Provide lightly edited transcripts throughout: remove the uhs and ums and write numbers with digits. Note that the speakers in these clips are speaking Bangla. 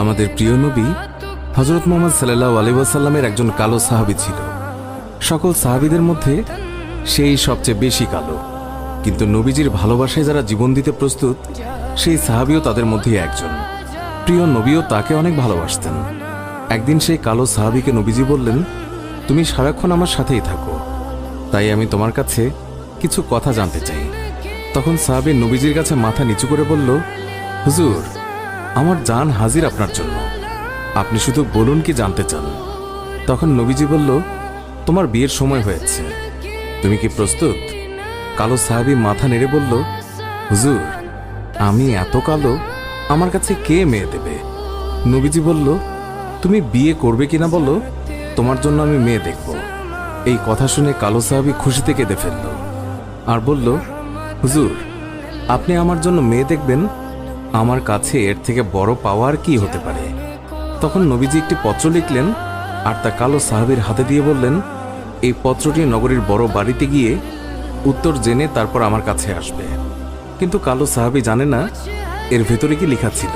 আমাদের প্রিয় নবী হযরত মুহাম্মদ সাল্লাল্লাহু আলাইহি ওয়াসাল্লামের একজন কালো সাহাবী ছিল। সকল সাহাবীদের মধ্যে সেই সবচেয়ে বেশি কালো, কিন্তু নবীজির ভালোবাসায় যারা জীবন দিতে প্রস্তুত সেই সাহাবীও তাদের মধ্যে একজন। প্রিয় নবীও তাকে অনেক ভালোবাসতেন। একদিন সেই কালো সাহাবীকে নবীজি বললেন, তুমি সারাক্ষণ আমার সাথেই থাকো, তাই আমি তোমার কাছে কিছু কথা জানতে চাই। তখন সাহাবী নবীজির কাছে মাথা নিচু করে বলল, হুজুর, আমার জান হাজির আপনার জন্য, আপনি শুধু বলুন কি জানতে চান। তখন নবীজি বলল, তোমার বিয়ের সময় হয়েছে, তুমি কি প্রস্তুত? কালো সাহাবী মাথা নেড়ে বলল, হুজুর, আমি এত কালো, আমার কাছে কে মেয়ে দেবে? নবীজি বলল, তুমি বিয়ে করবে কিনা বলো, তোমার জন্য আমি মেয়ে দেখব। এই কথা শুনে কালো সাহাবী খুশিতে কেঁদে ফেলল আর বলল, হুজুর, আপনি আমার জন্য মেয়ে দেখবেন, আমার কাছে এর থেকে বড় পাওয়ার কি হতে পারে? তখন নবীজি একটি পত্র লিখলেন আর তা কালো সাহাবীর হাতে দিয়ে বললেন, এই পত্রটি নগরীর বড় বাড়িতে গিয়ে উত্তর জেনে তারপর আমার কাছে আসবে। কিন্তু কালো সাহাবী জানে না এর ভেতরে কি লেখা ছিল।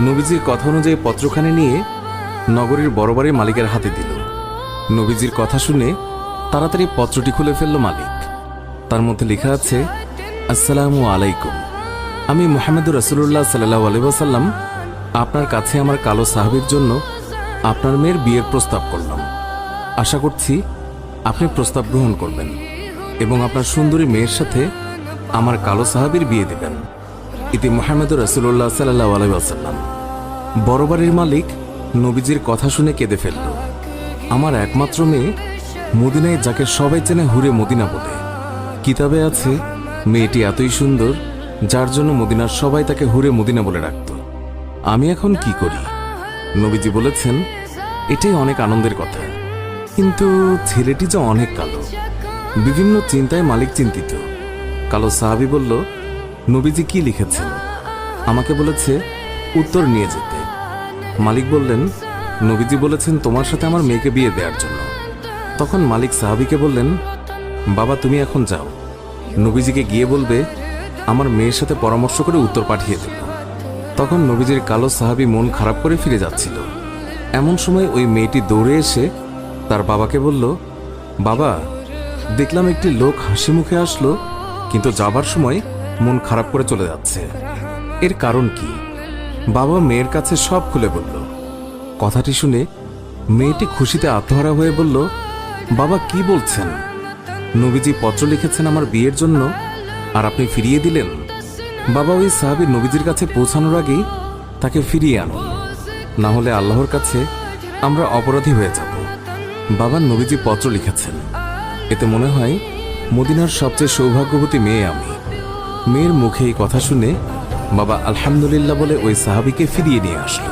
নবীজির কথা অনুযায়ী পত্রখানি নিয়ে নগরীর বড় বাড়ির মালিকের হাতে দিল। নবীজির কথা শুনে তাড়াতাড়ি পত্রটি খুলে ফেলল মালিক। তার মধ্যে লেখা আছে, আসসালামু আলাইকুম, আমি মুহাম্মদুর রাসূলুল্লাহ সাল্লাল্লাহু আলাইহি ওয়াসাল্লাম আপনার কাছে আমার কালো সাহাবীর জন্য আপনার মেয়ের বিয়ের প্রস্তাব করলাম। আশা করছি আপনি প্রস্তাব গ্রহণ করবেন এবং আপনার সুন্দরী মেয়ের সাথে আমার কালো সাহাবীর বিয়ে দেবেন। ইতি মুহাম্মদুর রাসূলুল্লাহ সাল্লাল্লাহু আলাইহি ওয়াসাল্লাম। বড় বাড়ির মালিক নবীজির কথা শুনে কেঁদে ফেলল। আমার একমাত্র মেয়ে, মদিনায় যাকে সবাই চেনে হুরে মদিনা বলে। কিতাবে আছে মেয়েটি এতই সুন্দর যার জন্য মদিনার সবাই তাকে হুরে মদিনা বলে ডাকত। আমি এখন কি করি? নবীজি বলেছেন, এটাই অনেক আনন্দের কথা, কিন্তু ছেলেটি যে অনেক কালো। বিভিন্ন চিন্তায় মালিক চিন্তিত। কালো সাহাবী বলল, নবীজি কি লিখেছেন? আমাকে বলেছে উত্তর নিয়ে যেতে। মালিক বললেন, নবীজি বলেছেন তোমার সাথে আমার মেয়েকে বিয়ে দেওয়ার জন্য। তখন মালিক সাহাবীকে বললেন, বাবা, তুমি এখন যাও, নবীজিকে গিয়ে বলবে আমার মেয়ের সাথে পরামর্শ করে উত্তর পাঠিয়ে দেব। তখন নবীজির কালো সাহাবী মন খারাপ করে ফিরে যাচ্ছিল। এমন সময় ওই মেয়েটি দৌড়ে এসে তার বাবাকে বলল, বাবা, দেখলাম একটি লোক হাসি মুখে আসলো, কিন্তু যাবার সময় মন খারাপ করে চলে যাচ্ছে, এর কারণ কি? বাবা মেয়ের কাছে সব খুলে বলল। কথাটি শুনে মেয়েটি খুশিতে আত্মহারা হয়ে বলল, বাবা, কি বলছেন? নবীজি পত্র লিখেছেন আমার বিয়ের জন্য, আর আপনি ফিরিয়ে দিলেন? বাবা, ওই সাহাবী নবীজির কাছে পৌঁছানোর আগেই তাকে ফিরিয়ে আনুন, না হলে আল্লাহর কাছে আমরা অপরাধী হয়ে যাব। বাবা, নবীজি পত্র লিখেছেন, এতে মনে হয় মদিনার সবচেয়ে সৌভাগ্যবতী মেয়ে আমি। মেয়ের মুখে এই কথা শুনে বাবা আলহামদুলিল্লাহ বলে ওই সাহাবীকে ফিরিয়ে নিয়ে আসলো।